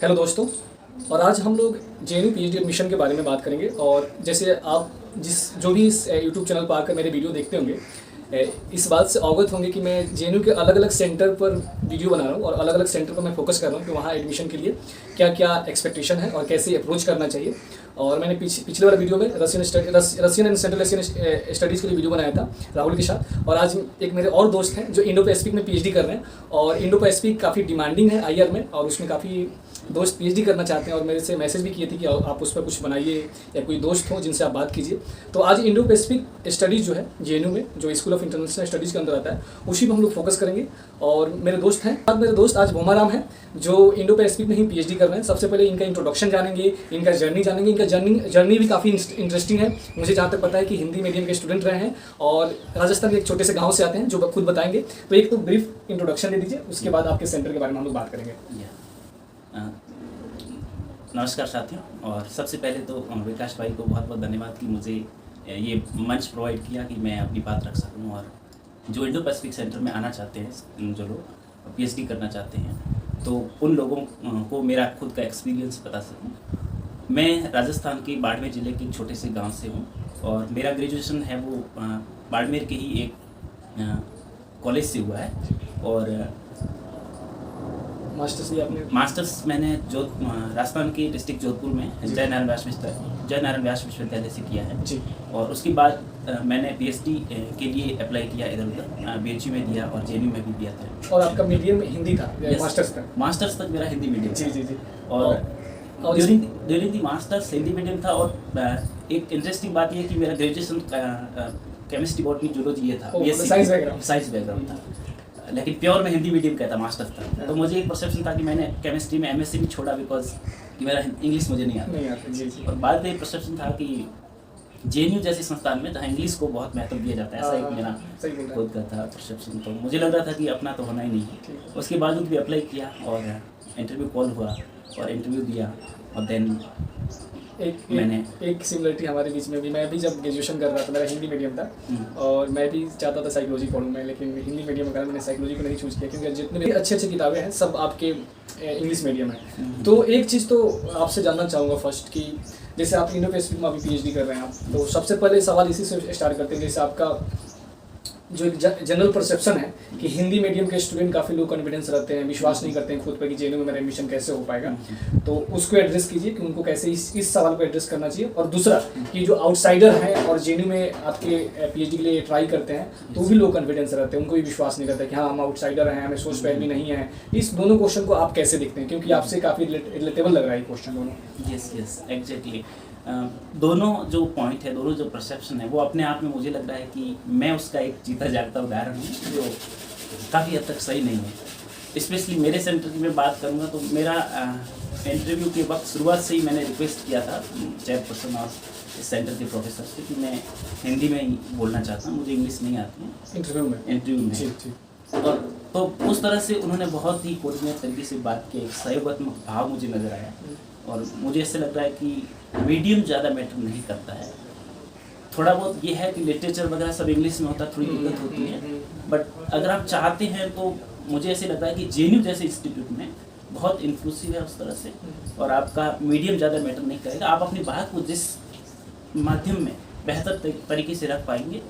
Hello दोस्तों, और आज हम लोग जेएनयू पीएचडी एडमिशन के बारे में बात करेंगे। और जैसे आप जो भी इस यूट्यूब चैनल पर आकर मेरे वीडियो देखते होंगे, इस बात से अवगत होंगे कि मैं जेएनयू के अलग अलग सेंटर पर वीडियो बना रहा हूँ और अलग अलग सेंटर पर मैं फोकस कर रहा हूँ कि वहाँ एडमिशन के लिए क्या क्या एक्सपेक्टेशन है और कैसे अप्रोच करना चाहिए। और मैंने पिछले वाले वीडियो में Russian and central Asian studies के लिए वीडियो बनाया था राहुल के साथ। और आज एक मेरे और दोस्त हैं जो इंडो पैसिफिक में पीएचडी कर रहे हैं, और इंडो पैसिफिक काफ़ी डिमांडिंग है आईआर में, और उसमें काफ़ी दोस्त पीएचडी करना चाहते हैं और मेरे से मैसेज भी किए थे कि आप उस पर कुछ बनाइए या कोई दोस्त हो जिनसे आप बात कीजिए। तो आज इंडो पैसिफिक स्टडीज़ जो है जेएनयू में, जो स्कूल ऑफ इंटरनेशनल स्टडीज़ के अंदर आता है, उसी पर हम लोग फोकस करेंगे। और मेरे दोस्त हैं, मेरे दोस्त आज भोमाराम हैं जो इंडो पैसिफिक में ही पीएचडी कर रहे हैं। सबसे पहले इनका इंट्रोडक्शन जानेंगे, इनका जर्नी जानेंगे। इनका जर्नी भी काफ़ी इंटरेस्टिंग है। मुझे जहाँ तक पता है कि हिंदी मीडियम के स्टूडेंट रहे हैं और राजस्थान के एक छोटे से गाँव से आते हैं, जो खुद बताएंगे। तो एक तो ब्रीफ इंट्रोडक्शन दे दीजिए, उसके बाद आपके सेंटर के बारे में हम लोग बात करेंगे। नमस्कार साथियों, और सबसे पहले तो विकास भाई को बहुत बहुत धन्यवाद कि मुझे ये मंच प्रोवाइड किया कि मैं अपनी बात रख सकूं। और जो इंडो पैसिफिक सेंटर में आना चाहते हैं, जो लोग पीएचडी करना चाहते हैं, तो उन लोगों को मेरा खुद का एक्सपीरियंस बता सकूं। मैं राजस्थान के बाड़मेर ज़िले के एक छोटे से गांव से हूं और मेरा ग्रेजुएशन है वो बाड़मेर के ही एक कॉलेज से हुआ है। और मास्टर्स मैंने राजस्थान के डिस्ट्रिक्ट जोधपुर में जय नारायण व्यास विश्वविद्यालय से किया है जी। और उसके बाद मैंने पीएचडी के लिए अप्लाई किया इधर उधर, बीएचयू में दिया और जेएनयू में भी दिया था। और आपका मीडियम हिंदी था? मास्टर्स तक मेरा हिंदी मीडियम जी जी जी। और during the masters Hindi medium था। और एक इंटरेस्टिंग बात यह कि मेरा ग्रेजुएशन केमिस्ट्री बॉटनी जूलॉजी ये था, साइंस बैकग्राउंड था, लेकिन प्योर में हिंदी मीडियम का था, मास्टर्स था। तो मुझे एक परसेप्शन था कि मैंने केमिस्ट्री में एमएससी भी छोड़ा बिकॉज कि मेरा इंग्लिश मुझे नहीं आता जी जी। और बाद में एक परसेप्शन था कि जेएनयू जैसे संस्थान में जहाँ इंग्लिश को बहुत महत्व दिया जाता है, ऐसा एक मेरा खुद का था परसेप्शन। तो मुझे लग रहा था कि अपना तो होना ही नहीं है। उसके बावजूद भी अप्लाई किया और इंटरव्यू कॉल हुआ और इंटरव्यू दिया। और देन एक सिमिलरिटी हमारे बीच में भी, मैं भी जब ग्रेजुएशन कर रहा था, मेरा हिंदी मीडियम था और मैं भी चाहता था साइकोलॉजी पढ़ूँ मैं, लेकिन हिंदी मीडियम में मैंने साइकोलॉजी को नहीं चूज किया क्योंकि जितने भी अच्छी किताबें हैं सब आपके इंग्लिश मीडियम है। तो एक चीज़ तो आपसे जानना चाहूँगा फर्स्ट कि जैसे आप इंडो पैसिफिक में अभी पीएचडी कर रहे हैं आप, तो सबसे पहले सवाल इसी से स्टार्ट करते हैं। जैसे आपका जो एक जनरल परसेप्शन है कि हिंदी मीडियम के स्टूडेंट काफ़ी लो कॉन्फिडेंस रहते हैं, विश्वास नहीं करते हैं खुद पर कि जेएनयू में मेरा एडमिशन कैसे हो पाएगा, तो उसको एड्रेस कीजिए कि उनको कैसे इस सवाल को एड्रेस करना चाहिए। और दूसरा कि जो आउटसाइडर हैं और जेएनयू में आपके पीएचडी के लिए ट्राई करते हैं तो भी लो कॉन्फिडेंस रहते हैं, उनको भी विश्वास नहीं करता कि हाँ हम आउटसाइडर हैं, हमें सोच पैरवी नहीं है। इस दोनों क्वेश्चन को आप कैसे देखते हैं, क्योंकि आपसे काफ़ी रिलेटेबल लग रहा है ये क्वेश्चन दोनों। Yes exactly. दोनों जो पॉइंट है, दोनों जो परसेप्शन है, वो अपने आप में मुझे लग रहा है कि मैं उसका एक जीता जागता उदाहरण हूँ जो काफ़ी हद तक सही नहीं है। स्पेशली मेरे सेंटर की मैं बात करूँगा तो मेरा इंटरव्यू के वक्त शुरुआत से ही मैंने रिक्वेस्ट किया था चेयरपर्सन और इस सेंटर के प्रोफेसर से कि मैं हिंदी में ही बोलना चाहता हूँ, मुझे इंग्लिश नहीं आती है इंटरव्यू में। और तो उस तरह से उन्होंने बहुत ही कोऑर्डिनेट तरीके से बात की, एक सहयोगात्मक भाव मुझे नज़र आया। और मुझे ऐसे लग रहा है कि मीडियम ज़्यादा मैटर नहीं करता है। थोड़ा बहुत ये है कि लिटरेचर वगैरह सब इंग्लिश में होता है, थोड़ी दिक्कत होती है, बट अगर आप चाहते हैं तो मुझे ऐसे लगता है कि जेएनयू जैसे इंस्टीट्यूट में बहुत इंक्लूसिव है उस तरह से, और आपका मीडियम ज़्यादा मैटर नहीं करेगा। आप अपनी बात को जिस माध्यम में बेहतर तरीके से रख पाएंगे,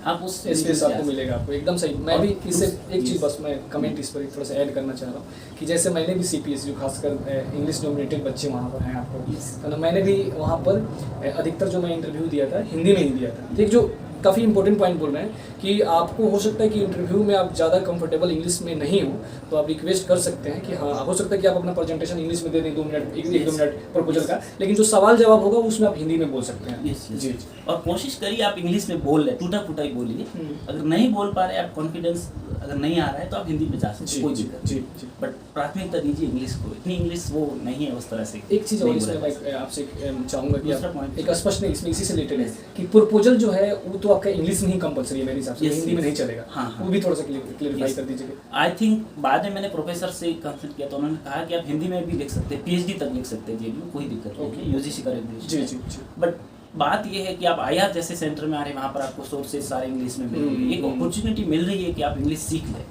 आप उस स्पेस आपको मिलेगा आपको। एकदम सही। मैं भी इससे एक चीज़ बस मैं कमेंट इस पर थोड़ा सा ऐड करना चाह रहा हूँ कि जैसे मैंने भी सीपीएस, जो खासकर इंग्लिश डोमिनेटेड बच्चे वहाँ पर हैं आपको, तो मैंने भी वहाँ पर अधिकतर जो मैं इंटरव्यू दिया था हिंदी में ही दिया था। ठीक, जो काफ़ी इंपॉर्टेंट पॉइंट बोल रहे हैं कि आपको हो सकता है कि इंटरव्यू में आप ज़्यादा कंफर्टेबल इंग्लिश में नहीं हो, तो आप रिक्वेस्ट कर सकते हैं कि हाँ हो सकता है कि आप अपना प्रेजेंटेशन इंग्लिश में दे दें 2 मिनट, एक 2 मिनट प्रपोजल का, लेकिन जो सवाल जवाब होगा उसमें आप हिंदी में बोल सकते हैं। जी। और कोशिश करिए आप इंग्लिश में बोल रहे, टूटा फूटा ही बोलिए। अगर नहीं बोल पा रहे, आप कॉन्फिडेंस अगर नहीं आ रहा है तो आप हिंदी में जा सकते हैं, कोई दिक्कत जी। बट प्राथमिकता दीजिए इंग्लिश को, इतनी इंग्लिश वो नहीं है उस तरह से। एक चीज़ और इसमें मैं आपसे चाहूँगा कि आप एक स्पष्ट नहीं, इसमें इसी से रिलेटेड है कि प्रपोजल जो है वो तो आपका इंग्लिश में ही कंपलसरी है मेरे हिसाब से, हिंदी में नहीं चलेगा। हाँ, वो भी थोड़ा सा क्लियरिफाई कर दीजिए। आई थिंक बाद में मैंने प्रोफेसर से कंसल्ट किया तो उन्होंने कहा कि आप हिंदी में भी लिख सकते हैं, पीएचडी तक लिख सकते हैं जेएनयू, कोई दिक्कत नहीं, यूजीसी का रेगुलेशन जी। बट बात यह है कि आप आईआर जैसे सेंटर में आ रहे हैं, वहाँ पर आपको सोर्सेज सारे इंग्लिश में मिल रही है, एक अपॉर्चुनिटी मिल रही है कि आप इंग्लिश सीख लें।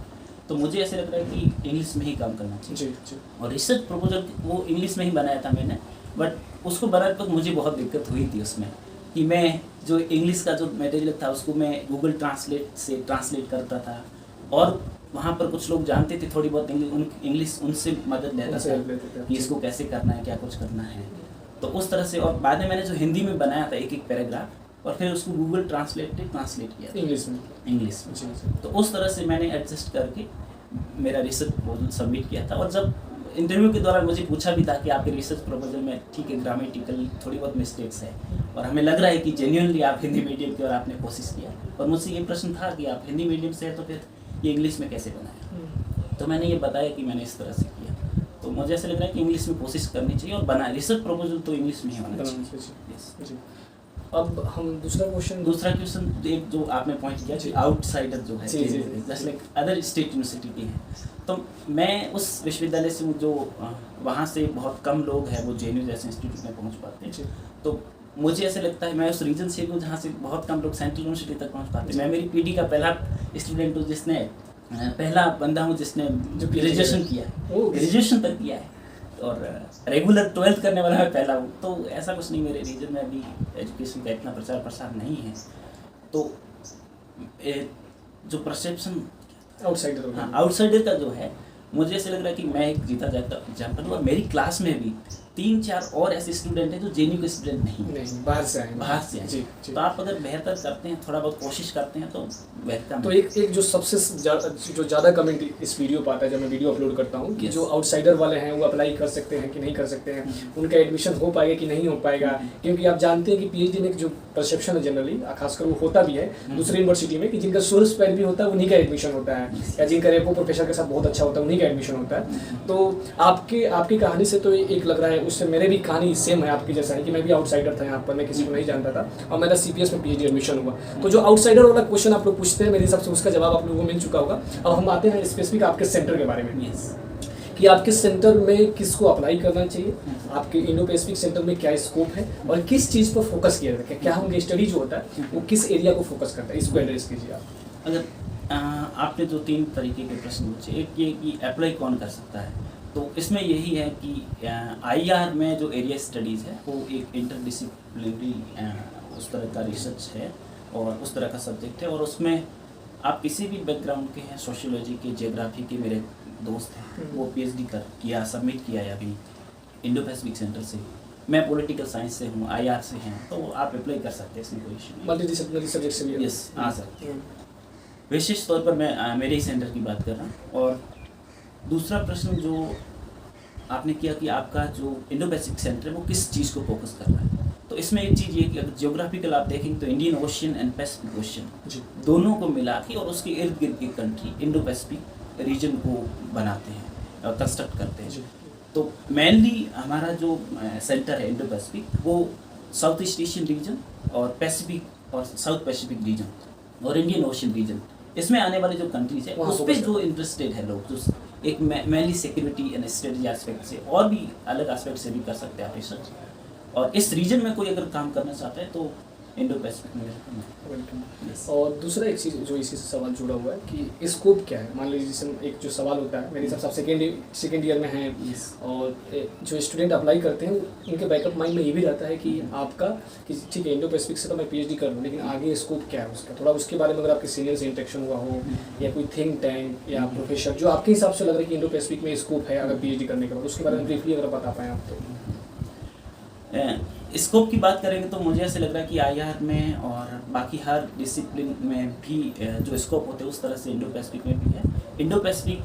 तो मुझे ऐसे लग रहा है कि इंग्लिश में ही काम करना चाहिए। जी जी। और रिसर्च प्रपोजल वो इंग्लिश में ही बनाया था मैंने, बट उसको बनाते वक्त मुझे बहुत दिक्कत हुई थी उसमें, कि मैं जो इंग्लिश का जो मटेरियल था उसको मैं गूगल ट्रांसलेट से ट्रांसलेट करता था, और वहाँ पर कुछ लोग जानते थे थोड़ी बहुत इंग्लिश, उनसे मदद लेता था कि इसको कैसे करना है, क्या कुछ करना है। तो उस तरह से, और बाद में मैंने जो हिंदी में बनाया था एक एक पैराग्राफ, और फिर उसको गूगल ट्रांसलेट किया इंग्लिश में। तो उस तरह से मैंने एडजस्ट करके मेरा रिसर्च प्रपोजल सबमिट किया था। और जब इंटरव्यू के दौरान मुझे पूछा भी था कि आपके रिसर्च प्रपोजल में ठीक है ग्रामेटिकल थोड़ी बहुत मिस्टेक्स है, और हमें लग रहा है कि जेन्युइनली आप हिंदी मीडियम की और आपने कोशिश किया, और मुझसे ये प्रश्न था कि आप हिंदी मीडियम से है तो फिर ये इंग्लिश में कैसे बनाया। तो मैंने ये बताया कि मैंने इस तरह से किया। तो मुझे ऐसा लग रहा है कि इंग्लिश में कोशिश करनी चाहिए, और बना रिसर्च प्रपोजल तो इंग्लिश में ही होना चाहिए। जी। अब हम दूसरा क्वेश्चन एक जो आपने पॉइंट किया कि आउटसाइडर जो है जैसे लाइक अदर स्टेट यूनिवर्सिटी के हैं, तो मैं उस विश्वविद्यालय से जो वहाँ से बहुत कम लोग हैं वो जेएनयू जैसे इंस्टीट्यूट में पहुँच पाते हैं। तो मुझे ऐसे लगता है मैं उस रीजन से हूँ जहाँ से बहुत कम लोग सेंट्रल यूनिवर्सिटी तक पहुँच पाते हैं। मैं मेरी पीढ़ी का पहला स्टूडेंट हूँ जिसने पहला बंदा हूँ जिसने ग्रेजुएशन किया है, ग्रेजुएशन तक किया है, और रेगुलर 12th करने वाला मैं पहला हूँ। तो ऐसा कुछ नहीं, मेरे रीजन में अभी एजुकेशन का इतना प्रचार प्रसार नहीं है। तो जो परसेप्शन आउटसाइडर का जो है, मुझे ऐसे लग रहा है कि मैं एक जीता जाता एग्जाम्पल हूँ, और मेरी क्लास में भी 3-4 और ऐसे स्टूडेंट हैं जो जेएनयू के स्टूडेंट नहीं, बाहर से आए। जी। तो आप अगर बेहतर करते हैं, थोड़ा बहुत कोशिश करते हैं तो बेहतर। तो एक जो सबसे जो ज़्यादा कमेंट इस वीडियो पर आता है जब मैं वीडियो अपलोड करता हूँ कि जो आउटसाइडर वाले हैं वो अप्लाई कर सकते हैं कि नहीं कर सकते हैं, उनका एडमिशन हो पाएगा कि नहीं हो पाएगा, क्योंकि आप जानते हैं कि पीएचडी में जो परसेप्शन है जनरली खासकर वो होता भी है दूसरी यूनिवर्सिटी में कि जिनका सोर्स पैर भी होता है उन्हीं का एडमिशन होता है, या जिनका रेपो प्रोफेसर के साथ बहुत अच्छा होता है उन्हीं का एडमिशन होता है। तो आपकी कहानी से तो एक लग रहा है, उससे मेरे भी कहानी सेम है आपकी जैसा है कि मैं भी आउटसाइडर था यहाँ पर, मैं किसी को नहीं जानता था, और मेरा सीपीएस में पीएचडी एडमिशन हुआ। तो जो आउटसाइडर वाला क्वेश्चन आप लोग पूछते हैं मेरे हिसाब से उसका जवाब आप लोगों को मिल चुका होगा। अब हम आते हैं स्पेसिफिक आपके सेंटर के बारे में, कि आपके सेंटर में किसको अप्लाई करना चाहिए, आपके इंडो पैसिफिक सेंटर में क्या स्कोप है, और किस चीज़ पर फोकस किया जाता है, क्या होंगे स्टडी जो होता है वो किस एरिया को फोकस करता है, इसको एड्रेस कीजिए आप। अगर आपने जो 3 तरीके के प्रश्न पूछे, एक ये कि अप्लाई कौन कर सकता है, तो इसमें यही है कि आईआर में जो एरिया स्टडीज़ है वो एक इंटरडिसिप्लिनरी उस तरह का रिसर्च है और उस तरह का सब्जेक्ट है, और उसमें आप किसी भी बैकग्राउंड के हैं, सोशियोलॉजी के, जियोग्राफी के मेरे दोस्त हैं वो पीएचडी किया सबमिट किया है अभी इंडो पैसिफिक सेंटर से। मैं पॉलिटिकल साइंस से हूँ, आईआर से हैं, तो आप अप्लाई कर सकते हैं, इसमें कोई इशू नहीं। मल्टीडिसिप्लिनरी सब्जेक्ट से भी यस आ सकते हैं। विशेष तौर पर मैं मेरे ही सेंटर की बात कर रहा हूँ। और दूसरा प्रश्न जो आपने किया कि आपका जो इंडो पैसिफिक सेंटर है वो किस चीज़ को फोकस कर रहा है, तो इसमें एक चीज़ ये कि अगर जियोग्राफिकल आप देखेंगे तो Indian ocean and Pacific ocean दोनों को मिला के और उसके इर्द गिर्द की कंट्री इंडो पैसिफिक रीजन को बनाते हैं और कंस्ट्रक्ट करते हैं। तो मेनली हमारा जो सेंटर है इंडो पैसिफिक वो साउथ ईस्ट एशियन रीजन और पैसिफिक और साउथ पैसिफिक रीजन और इंडियन ओशियन रीजन, इसमें आने वाले जो कंट्रीज है उस पर जो इंटरेस्टेड है लोग, जो एक mainly security and strategy aspect से और भी अलग एस्पेक्ट से भी कर सकते हैं आप रिसर्च, और इस रीजन में कोई अगर काम करना चाहता है तो इंडो पैसिफिक में। और दूसरा एक चीज़ जो इसी से सवाल जुड़ा हुआ है कि स्कोप क्या है, मान लीजिए जैसे एक जो सवाल होता है मेरे हिसाब से सेकेंड ईयर में है, और जो स्टूडेंट अप्लाई करते हैं उनके बैकअप माइंड में ये भी रहता है कि आपका कि ठीक है इंडो पैसिफिक से तो मैं पीएचडी कर लूँ, लेकिन आगे स्कोप क्या है उसका, थोड़ा उसके बारे में अगर आपके सीनियर से इंटरेक्शन हुआ हो या कोई थिंक टैंक या प्रोफेसर जो आपके हिसाब से लग रहा है कि इंडो पैसिफिक में स्कोप है अगर पीएचडी करने के बाद, उसके बारे में ब्रीफली अगर बता पाएँ आप। तो स्कोप की बात करेंगे तो मुझे ऐसे लग रहा है कि आईआर में और बाकी हर डिसिप्लिन में भी जो स्कोप होते हैं उस तरह से इंडो पैसिफिक में भी है। इंडो पैसिफिक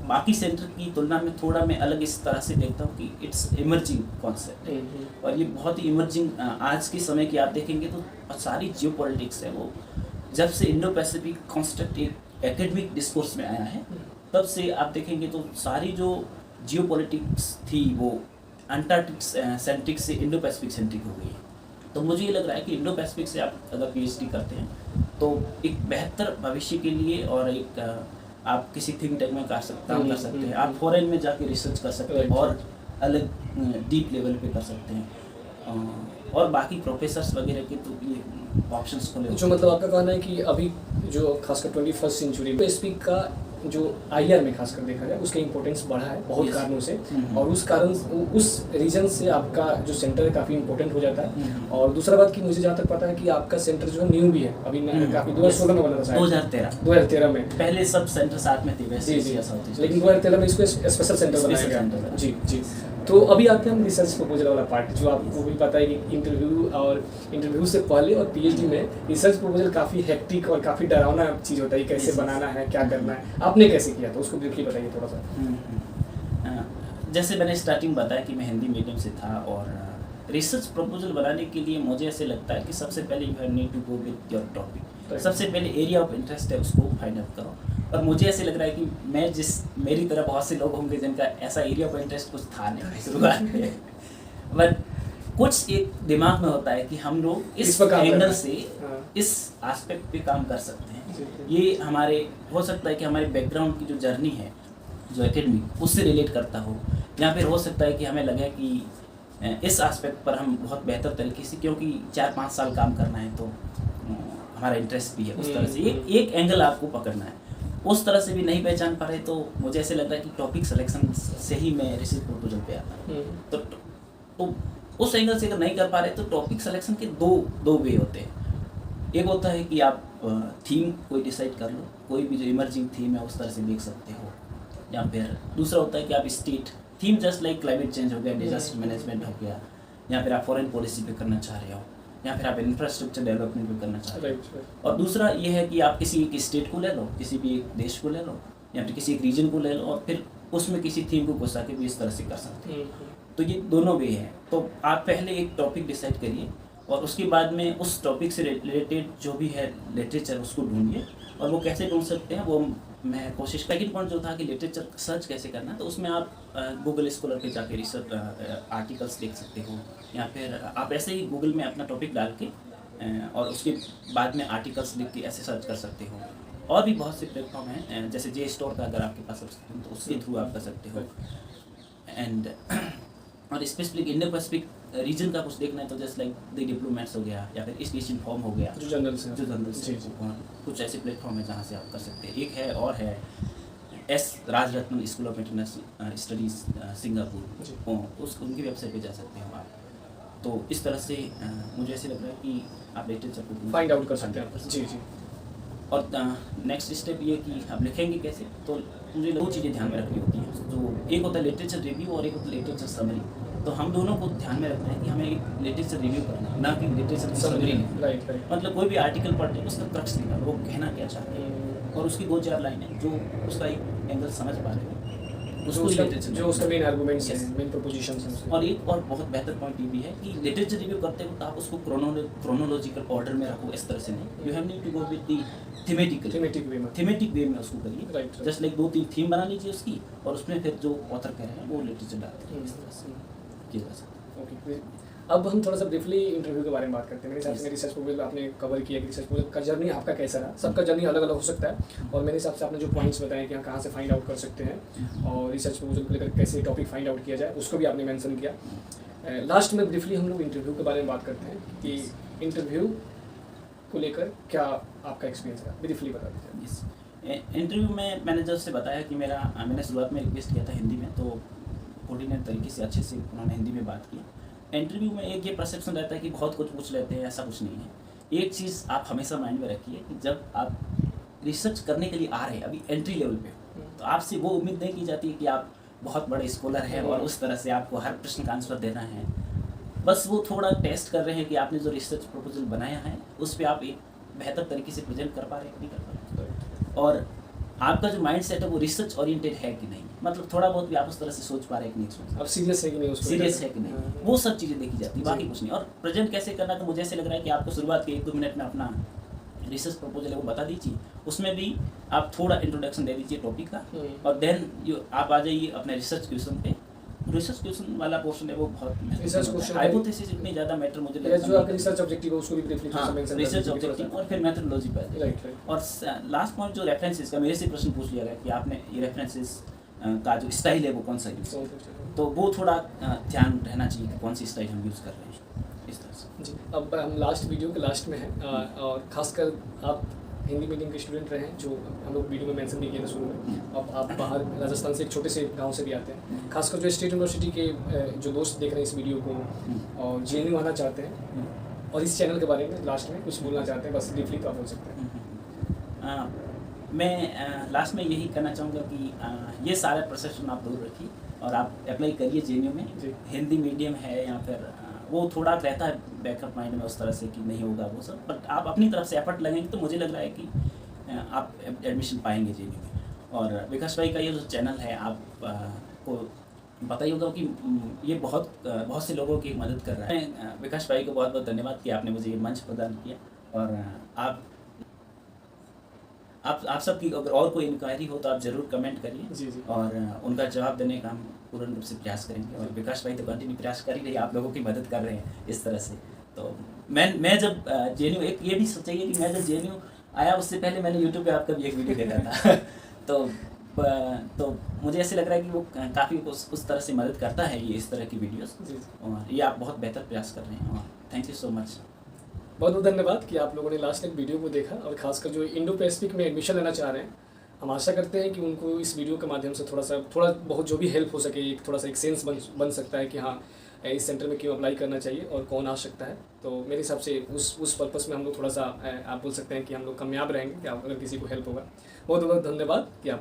बाकी सेंटर की तुलना में थोड़ा मैं अलग इस तरह से देखता हूँ कि इट्स इमर्जिंग कॉन्सेप्ट है, और ये बहुत ही इमर्जिंग आज के समय की आप देखेंगे तो सारी जियो पॉलिटिक्स है वो जब से इंडो पैसिफिक कॉन्सेप्ट एक एकेडमिक डिस्कोर्स में आया है तब से आप देखेंगे तो सारी जो जियो पॉलिटिक्स थी वो अंटार्कटिक सेंट्रिक से इंडो पैसिफिक सेंट्रिक हो गई है। तो मुझे ये लग रहा है कि इंडो पैसिफिक से आप अगर पीएचडी करते हैं तो एक बेहतर भविष्य के लिए और एक आप किसी थिंक टैंक में काम कर सकते हैं, आप फॉरेन में जाके रिसर्च कर सकते हैं और अलग डीप लेवल पे कर सकते हैं, और बाकी प्रोफेसर्स वगैरह के तो ये ऑप्शंस खुले। जो मतलब आपका कहना है कि अभी जो खासकर 21st सेंचुरी में पैसिफिक का जो IR में खासकर देखा जाए उसका इंपॉर्टेंस बढ़ा है बहुत Yes. कारणों से, और उस कारण उस रीजन से आपका जो सेंटर है काफ़ी इंपॉर्टेंट हो जाता है। और दूसरा बात कि मुझे जहाँ तक पता है कि आपका सेंटर जो है न्यू भी है, अभी काफ़ी 2016 में बना था शायद, 2013 में। पहले सब सेंटर साथ में थे वैसे जी, या साउथ ईस्ट, लेकिन 2013 में इसको स्पेशल सेंटर बनाया Special center गया। बना। जी जी। तो अभी आते हैं हम रिसर्च प्रपोजल वाला पार्ट, जो आपको भी पता है कि इंटरव्यू से पहले और PhD में रिसर्च प्रपोजल काफ़ी हेक्टिक और काफ़ी डरावना चीज़ होता है, कैसे Yes. बनाना है, क्या करना है। आपने कैसे किया था उसको ब्रीफली बताइए थोड़ा सा। जैसे मैंने स्टार्टिंग बताया कि मैं हिंदी मीडियम से था, और रिसर्च प्रपोजल बनाने के लिए मुझे ऐसे लगता है कि सबसे पहले you have need to go with your topic. Right. सबसे पहले एरिया ऑफ इंटरेस्ट है उसको फाइंड आउट करो, और मुझे ऐसे लग रहा है कि मेरी तरह बहुत से लोग होंगे जिनका ऐसा एरिया ऑफ इंटरेस्ट कुछ था नहीं शुरुआत में, बट कुछ एक दिमाग में होता है कि हम लोग इस पर काम एंगल करना है। से हाँ। इस एस्पेक्ट पे काम कर सकते हैं। जी, जी। ये हमारे हो सकता है कि हमारे बैकग्राउंड की जो जर्नी है जो एकेडमिक उससे रिलेट करता हो, या फिर हो सकता है कि हमें लगे कि इस एस्पेक्ट पर हम बहुत बेहतर तरीके से, क्योंकि 4-5 साल काम करना है तो हमारा इंटरेस्ट भी है उस तरह से, एक एंगल आपको पकड़ना है। उस तरह से भी नहीं पहचान पा रहे तो मुझे ऐसे लग रहा है कि टॉपिक सिलेक्शन से ही मैं रिसर्च प्रपोजल पे आता। तो उस एंगल से अगर नहीं कर पा रहे तो टॉपिक सिलेक्शन के दो वे होते हैं। एक होता है कि आप थीम कोई डिसाइड कर लो, कोई भी जो इमर्जिंग थीम है उस तरह से देख सकते हो, या फिर दूसरा होता है कि आप state theme, just like climate change हो गया, डिजास्टर मैनेजमेंट हो गया, या फिर आप फॉरेन पॉलिसी पे करना चाह रहे हो, या फिर आप इंफ्रास्ट्रक्चर डेवलपमेंट पे करना चाह रहे हो। और दूसरा ये है कि आप किसी एक स्टेट को ले लो, किसी भी एक देश को ले लो, या फिर किसी एक रीजन को ले लो, और फिर उसमें किसी थीम को घुसा के भी इस तरह से कर सकते हैं। तो ये दोनों वे हैं। तो आप पहले एक टॉपिक डिसाइड करिए, और उसके बाद में उस टॉपिक से रिलेटेड जो भी है लिटरेचर उसको ढूंढिए, और वो कैसे ढूंढ सकते हैं वो मैं कोशिश। सेकंड पॉइंट जो था कि लिटरेचर सर्च कैसे करना, तो उसमें आप गूगल स्कॉलर पे जाके रिसर्च आर्टिकल्स देख सकते हो, या फिर आप ऐसे ही गूगल में अपना टॉपिक डाल के और उसके बाद में आर्टिकल्स लिख के ऐसे सर्च कर सकते हो। और भी बहुत से प्लेटफॉर्म हैं, जैसे JSTOR का अगर आपके पास सब्सक्रिप्शन तो उसके थ्रू आप कर सकते हो। एंड और स्पेसिफिक इंडो पैसिफिक रीजन का कुछ देखना है तो जस्ट लाइक द डिप्लोमेट्स हो गया, या फिर ईस्ट एशियन फॉर्म हो गया, जो जनरल से जी, कुछ ऐसे प्लेटफॉर्म है जहाँ से आप कर सकते हैं। एक है और है S Rajratna school of international studies Singapore, उनकी वेबसाइट पे जा सकते हो आप। तो इस तरह से मुझे ऐसे लग रहा है कि आप लिटरेचर को फाइंड आउट कर सकते हैं। जी जी। और नेक्स्ट स्टेप ये कि आप लिखेंगे कैसे, तो मुझे 2 चीज़ें ध्यान में रखनी होती हैं। जो एक होता है लिटरेचर रिव्यू और एक होता है लिटरेचर समरी। तो हम दोनों को ध्यान में रखना है कि हमें एक लिटरेचर रिव्यू करना है, ना कि लिटरेचर समरी। राइट। मतलब कोई भी आर्टिकल पढ़ते हैं उसका क्रक्स निकालो, वो कहना क्या चाहते हैं, और उसकी 2-4 लाइनें जो उसका एक एंगल समझ पा रहे हैं उसको जो उसका मेन आर्गुमेंट्स हैं, मेन प्रोपोजिशंस हैं उसके। और एक और बहुत बेहतर पॉइंट ये भी है कि लिटरेचर रिव्यू करते वक्त आप उसको क्रोनोलॉजिकल ऑर्डर में रखो, इस तरह से नहीं। You have need to go with the thematic way में उसको करिए। राइट। जस्ट लाइक 2-3 थीम बना लीजिए उसकी, और उसमें फिर जो ऑथर कह रहे हैं वो लिटरेचर डालते हैं, इस तरह से किया जा सकता है। ओके, अब हम थोड़ा सा ब्रीफली इंटरव्यू के बारे में बात करते हैं। मेरे हिसाब से रिसर्च प्रपोजल आपने कवर किया कि रिसर्च प्रपोजल का जर्नी आपका कैसा रहा। सबका जर्नी अलग अलग हो सकता है, और मेरे हिसाब से आपने जो पॉइंट्स बताए कि कहाँ से फाइंड आउट कर सकते हैं और रिसर्च प्रपोजल को लेकर कैसे टॉपिक फाइंड आउट किया जाए उसको भी आपने मेंशन किया। लास्ट में ब्रीफली हम लोग इंटरव्यू के बारे में बात करते हैं कि इंटरव्यू को लेकर क्या आपका एक्सपीरियंस रहा, ब्रीफली बता दीजिए। इंटरव्यू में मैंने जैसे बताया कि मैंने शुरुआत में रिक्वेस्ट किया था हिंदी में, तो कोऑर्डिनेट तरीके से अच्छे से उन्होंने हिंदी में बात की। इंटरव्यू में एक ये परसेप्शन रहता है कि बहुत कुछ पूछ लेते हैं, ऐसा कुछ नहीं है। एक चीज़ आप हमेशा माइंड में रखिए कि जब आप रिसर्च करने के लिए आ रहे हैं, अभी एंट्री लेवल पे हो, तो आपसे वो उम्मीद नहीं की जाती है कि आप बहुत बड़े स्कॉलर हैं और उस तरह से आपको हर प्रश्न का आंसर देना है। बस वो थोड़ा टेस्ट कर रहे हैं कि आपने जो रिसर्च प्रपोजल बनाया है उस पर आप एक बेहतर तरीके से प्रेजेंट कर पा रहे हैं कि नहीं कर पा रहे, और आपका जो माइंड सेट है वो रिसर्च ओरिएंटेड है कि नहीं, मतलब थोड़ा बहुत भी आप उस तरह से सोच पा रहे हैं कि नहीं सोच, अब सीरियस है कि नहीं, उसको सीरियस है कि नहीं, वो सब चीज़ें देखी जाती है, बाकी कुछ नहीं। और प्रेजेंट कैसे करना, तो मुझे ऐसे लग रहा है कि आपको शुरुआत के 1-2 मिनट में अपना रिसर्च प्रपोजल है वो बता दीजिए, उसमें भी आप थोड़ा इंट्रोडक्शन दे दीजिए टॉपिक का, और देन आप आ जाइए अपने रिसर्च क्वेश्चन पे। रिसर्च क्वेश्चन वाला पोर्शन है वो बहुत रिसर्च क्वेश्चन हाइपोथेसिस इतनी ज़्यादा मैटर मुझे लगता है, जो आपका रिसर्च ऑब्जेक्टिव है उसको भी ब्रीफली मेंशन कर रिसर्च ऑब्जेक्टिव और फिर मेथोडोलॉजी पर। राइट। और लास्ट पॉइंट जो रेफरेंसेस का मेरे से प्रश्न पूछ लिया गया कि आपने ये रेफरेंसेस का जो स्टाइल है वो कौन सा यूज़, तो वो थोड़ा ध्यान रहना चाहिए कि कौन सी स्टाइल हम यूज़ कर रहे हैं, इस तरह से। जी, अब हम लास्ट वीडियो के लास्ट में हैं, और खासकर आप हिंदी मीडियम के स्टूडेंट रहे हैं, जो हम लोग वीडियो में मेंशन भी किए थे शुरू में। अब आप बाहर राजस्थान से एक छोटे से गांव से भी आते हैं, खासकर जो स्टेट यूनिवर्सिटी के जो दोस्त देख रहे हैं इस वीडियो को और JNU आना चाहते हैं और इस चैनल के बारे में लास्ट में कुछ बोलना चाहते हैं, बस ब्रीफली तो आप बोल सकते हैं। मैं लास्ट में यही कहना चाहूँगा कि ये सारा परसेप्शन आप दूर रखिए और आप अप्लाई करिए JNU में। जी। हिंदी मीडियम है या फिर वो थोड़ा रहता है बैकअप माइंड में उस तरह से कि नहीं होगा वो सब, बट आप अपनी तरफ से एफर्ट लगेंगे तो मुझे लग रहा है कि आप एडमिशन पाएंगे JNU में। और विकास भाई का ये जो चैनल है आप को पता ही होगा कि ये बहुत से लोगों की मदद कर रहा है। विकास भाई को बहुत बहुत धन्यवाद कि आपने मुझे ये मंच प्रदान किया। और आप सबकी अगर और कोई इंक्वायरी हो तो आप ज़रूर कमेंट करिए जी जी। और उनका जवाब देने का हम पूर्ण रूप से प्रयास करेंगे। और विकास भाई तो कंटिन्यू प्रयास कर ही रहे, आप लोगों की मदद कर रहे हैं इस तरह से। तो मैं जब JNU, एक ये भी सोचिए कि मैं जब JNU आया उससे पहले मैंने यूट्यूब पे आपका भी एक वीडियो देखा था तो मुझे ऐसे लग रहा है कि वो काफ़ी उस तरह से मदद करता है ये इस तरह की वीडियोस। जी। और ये आप बहुत बेहतर प्रयास कर रहे हैं और थैंक यू सो मच। बहुत बहुत धन्यवाद कि आप लोगों ने लास्ट तक वीडियो को देखा, और खासकर जो इंडो पैसिफिक में एडमिशन लेना चाह रहे हैं, हम आशा करते हैं कि उनको इस वीडियो के माध्यम से थोड़ा बहुत जो भी हेल्प हो सके, एक थोड़ा सा एक सेंस बन सकता है कि हाँ इस सेंटर में क्यों अप्लाई करना चाहिए और कौन आ सकता है। तो मेरे हिसाब से उस पर्पस में हम लोग थोड़ा सा आप बोल सकते हैं कि हम लोग कामयाब रहेंगे कि अगर किसी को हेल्प होगा। बहुत बहुत धन्यवाद कि आपने